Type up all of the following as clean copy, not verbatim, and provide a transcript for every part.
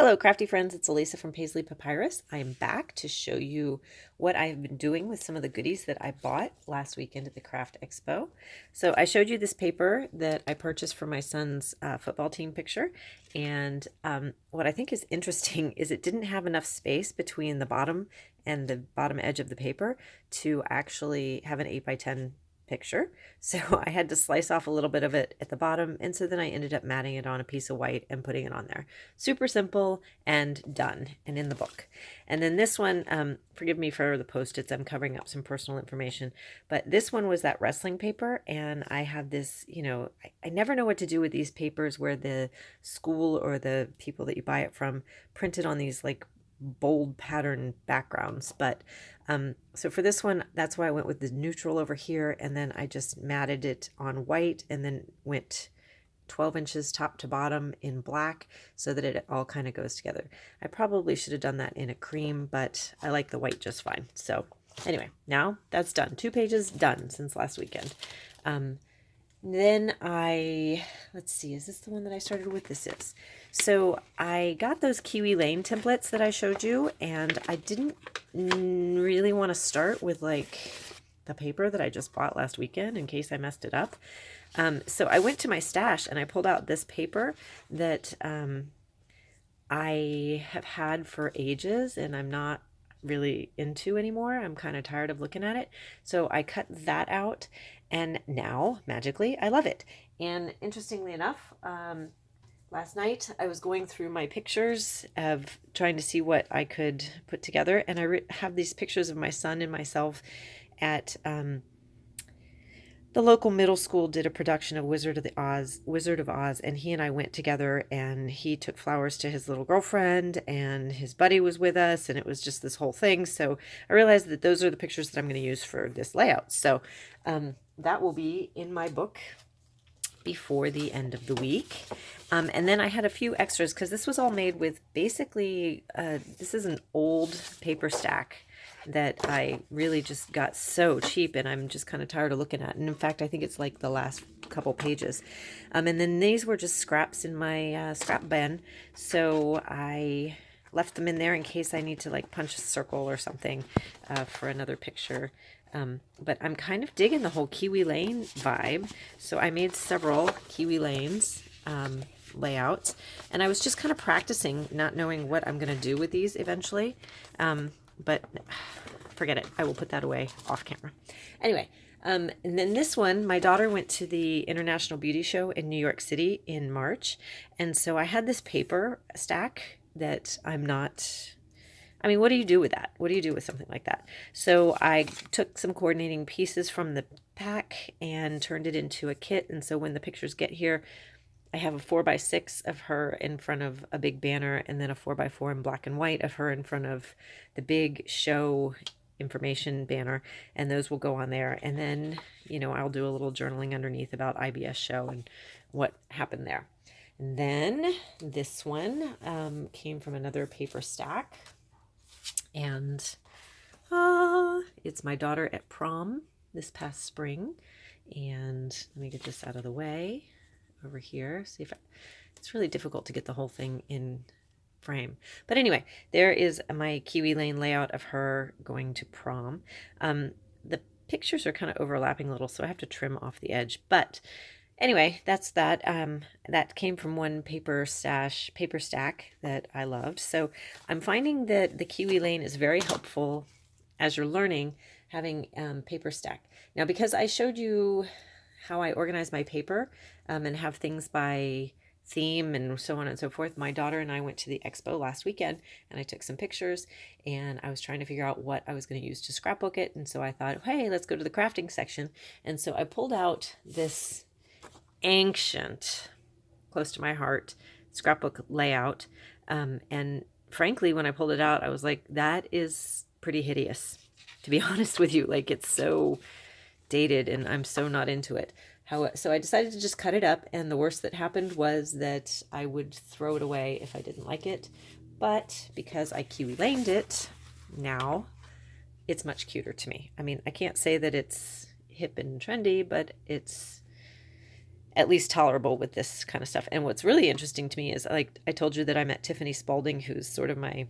Hello, crafty friends. It's Elisa from Paisley Papyrus. I am back to show you what I've been doing with some of the goodies that I bought last weekend at the Craft Expo. So I showed you this paper that I purchased for my son's football team picture. And what I think is interesting is it didn't have enough space between the bottom and the bottom edge of the paper to actually have an 8 by 10 picture. So I had to slice off a little bit of it at the bottom, and so then I ended up matting it on a piece of white and putting it on there. Super simple and done and in the book. And then this one, forgive me for the post-its, I'm covering up some personal information, but this one was that wrestling paper, and I have this, I never know what to do with these papers where the school or the people that you buy it from printed on these like bold pattern backgrounds. But so for this one, that's why I went with the neutral over here, and then I just matted it on white and then went 12 inches top to bottom in black so that it all kind of goes together. I probably should have done that in a cream, but I like the white just fine. So anyway, now that's done. 2 pages done since last weekend. Then let's see, is this the one that I started with? This is. So I got those Kiwi Lane templates that I showed you, and I didn't really want to start with like the paper that I just bought last weekend in case I messed it up. So I went to my stash and I pulled out this paper that I have had for ages and I'm not really into anymore. I'm kind of tired of looking at it. So I cut that out, and now magically I love it. And interestingly enough, last night I was going through my pictures of trying to see what I could put together, and I have these pictures of my son and myself at the local middle school did a production of Wizard of Oz, and he and I went together, and he took flowers to his little girlfriend, and his buddy was with us, and it was just this whole thing. So I realized that those are the pictures that I'm going to use for this layout. So that will be in my book before the end of the week. And then I had a few extras because this was all made with basically, this is an old paper stack that I really just got so cheap, and I'm just kind of tired of looking at. And in fact, I think it's like the last couple pages. And then these were just scraps in my scrap bin. So I left them in there in case I need to like punch a circle or something for another picture. But I'm kind of digging the whole Kiwi Lane vibe. So I made several Kiwi Lanes layouts, and I was just kind of practicing, not knowing what I'm going to do with these eventually. But forget it. I will put that away off camera. Anyway, and then this one, my daughter went to the International Beauty Show in New York City in March. And so I had this paper stack that what do you do with that? What do you do with something like that? So I took some coordinating pieces from the pack and turned it into a kit. And so when the pictures get here, I have a 4x6 of her in front of a big banner, and then a 4x4 in black and white of her in front of the big show information banner, and those will go on there. And then, I'll do a little journaling underneath about IBS show and what happened there. And then this one came from another paper stack, and it's my daughter at prom this past spring. And let me get this out of the way. Over here, see if it's really difficult to get the whole thing in frame. But anyway, there is my Kiwi Lane layout of her going to prom. The pictures are kind of overlapping a little, so I have to trim off the edge. But anyway, that's that. That came from one paper stack that I loved. So I'm finding that the Kiwi Lane is very helpful as you're learning, having paper stack. Now, because I showed you how I organize my paper and have things by theme and so on and so forth. My daughter and I went to the expo last weekend, and I took some pictures, and I was trying to figure out what I was going to use to scrapbook it. And so I thought, hey, let's go to the crafting section. And so I pulled out this ancient, close to my heart, scrapbook layout. And frankly, when I pulled it out, I was like, that is pretty hideous, to be honest with you. Like, it's so dated and I'm so not into it. So I decided to just cut it up, and the worst that happened was that I would throw it away if I didn't like it. But because I Kiwi Laned it, now it's much cuter to me. I mean, I can't say that it's hip and trendy, but it's at least tolerable with this kind of stuff. And what's really interesting to me is, like I told you that I met Tiffany Spalding, who's sort of my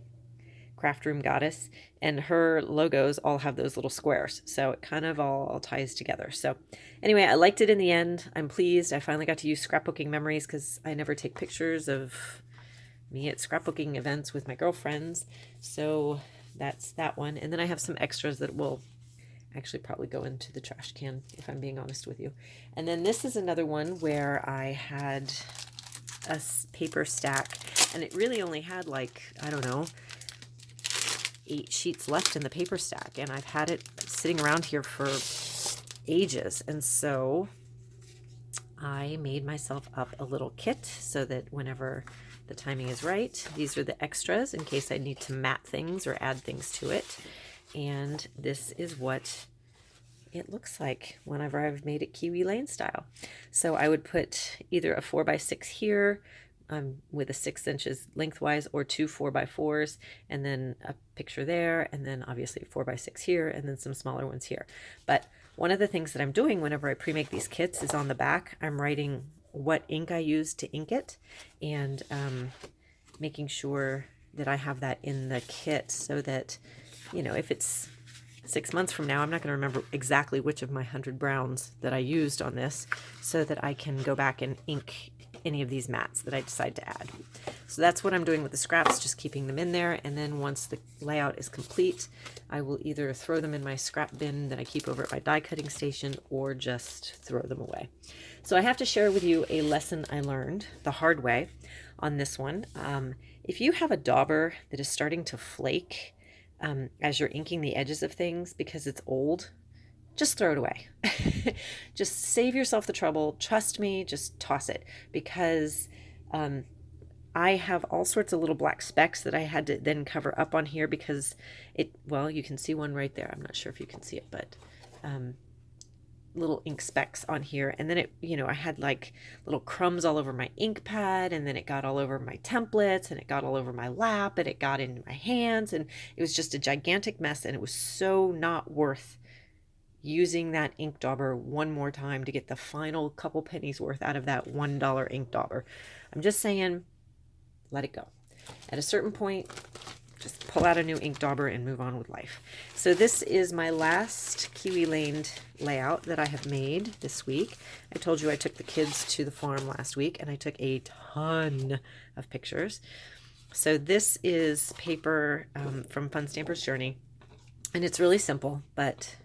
craft room goddess, and her logos all have those little squares. So it kind of all ties together. So anyway, I liked it in the end. I'm pleased. I finally got to use scrapbooking memories because I never take pictures of me at scrapbooking events with my girlfriends. So that's that one. And then I have some extras that will actually probably go into the trash can, if I'm being honest with you. And then this is another one where I had a paper stack, and it really only had, like, I don't know, 8 sheets left in the paper stack, and I've had it sitting around here for ages. And so I made myself up a little kit so that whenever the timing is right, these are the extras in case I need to mat things or add things to it. And this is what it looks like whenever I've made it Kiwi Lane style. So I would put either a 4x6 here, with a 6 inches lengthwise, or 2 4x4s, and then a picture there, and then obviously 4x6 here, and then some smaller ones here. But one of the things that I'm doing whenever I pre-make these kits is on the back, I'm writing what ink I use to ink it, and making sure that I have that in the kit so that, you know, if it's 6 months from now, I'm not going to remember exactly which of my 100 browns that I used on this, so that I can go back and ink any of these mats that I decide to add. So that's what I'm doing with the scraps, just keeping them in there. And then once the layout is complete, I will either throw them in my scrap bin that I keep over at my die cutting station, or just throw them away. So I have to share with you a lesson I learned the hard way on this one. If you have a dauber that is starting to flake as you're inking the edges of things because it's old, just throw it away. Just save yourself the trouble. Trust me, just toss it, because I have all sorts of little black specks that I had to then cover up on here because well, you can see one right there. I'm not sure if you can see it, but little ink specks on here. And then it, you know, I had like little crumbs all over my ink pad, and then it got all over my templates, and it got all over my lap, and it got into my hands, and it was just a gigantic mess. And it was so not worth using that ink dauber one more time to get the final couple pennies worth out of that $1 ink dauber. I'm just saying, let it go. At a certain point, just pull out a new ink dauber and move on with life. So this is my last Kiwi Lane layout that I have made this week. I told you I took the kids to the farm last week, and I took a ton of pictures. So this is paper from Fun Stamper's Journey, and it's really simple, but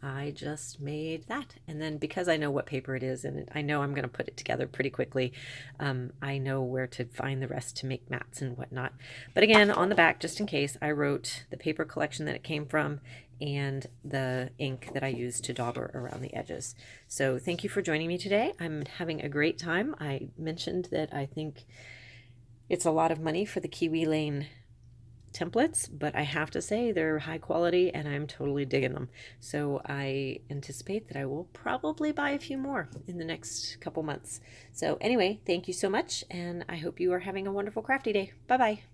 I just made that. And then because I know what paper it is, and I know I'm going to put it together pretty quickly, I know where to find the rest to make mats and whatnot. But again, on the back, just in case, I wrote the paper collection that it came from and the ink that I used to dauber around the edges. So thank you for joining me today. I'm having a great time. I mentioned that I think it's a lot of money for the Kiwi Lane templates, but I have to say they're high quality, and I'm totally digging them. So I anticipate that I will probably buy a few more in the next couple months. So anyway, thank you so much, and I hope you are having a wonderful crafty day. Bye bye.